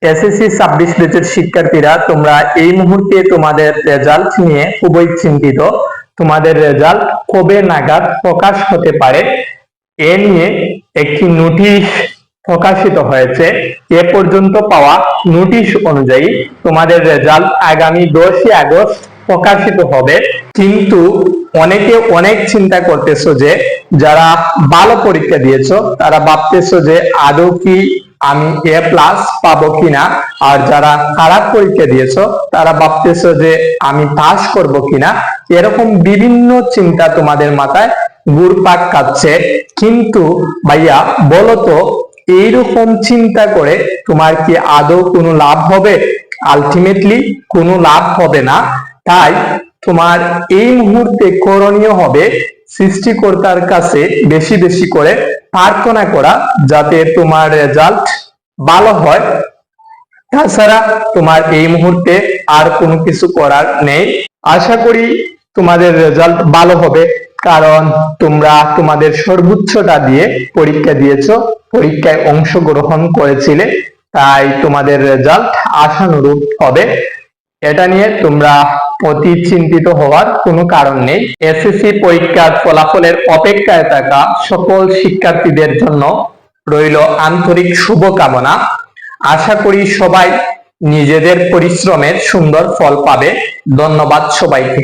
SSC 26 ব্যাচের শিক্ষার্থীরা, তোমরা এই মুহূর্তে তোমাদের রেজাল্ট নিয়ে খুবই চিন্তিত। তোমাদের রেজাল্ট কবে নাগাদ প্রকাশ হতে পারে এ নিয়ে একটি নোটিশ প্রকাশিত হয়েছে। এ পর্যন্ত পাওয়া নোটিশ অনুযায়ী তোমাদের রেজাল্ট আগামী 10ই আগস্ট প্রকাশিত হবে। কিন্তু অনেকে অনেক চিন্তা করতেছো যে যারা ভালো পরীক্ষা দিয়েছো তারা ভাবতেছো যে আদৌ কি আমি A+ পাবো কিনা, আর যারা খারাপ পরীক্ষা দিয়েছো তারা ভাবতেছো যে আমি পাস করব কিনা। এরকম বিভিন্ন চিন্তা তোমাদের মাথায় ঘুরপাক খাচ্ছে। কিন্তু ভাইয়া বলো তো, এইরকম চিন্তা করে তোমার কি আদৌ কোনো লাভ হবে? আলটিমেটলি কোনো লাভ হবে না। তাই তোমার এই মুহূর্তে করণীয় হবে সৃষ্টিকর্তার কাছে বেশি বেশি করে প্রার্থনা করা, যাতে তোমার রেজাল্ট ভালো হয়। তাছাড়া তোমার এই মুহূর্তে আর কোনো কিছু করার নেই। আশা করি তোমাদের রেজাল্ট ভালো হবে, কারণ তোমরা তোমাদের সর্বোচ্চটা দিয়ে পরীক্ষা দিয়েছো, পরীক্ষায় অংশগ্রহণ করেছিলে, তাই তোমাদের রেজাল্ট আশানুরূপ হবে। এটা নিয়ে তোমরা অতি চিন্তিত হওয়ার কোনো কারণ নেই। এসএসসি পরীক্ষার ফলাফলের অপেক্ষায় থাকা সকল শিক্ষার্থীদের জন্য রইল আন্তরিক শুভকামনা। আশা করি সবাই নিজেদের পরিশ্রমের সুন্দর ফল পাবে। ধন্যবাদ সবাইকে।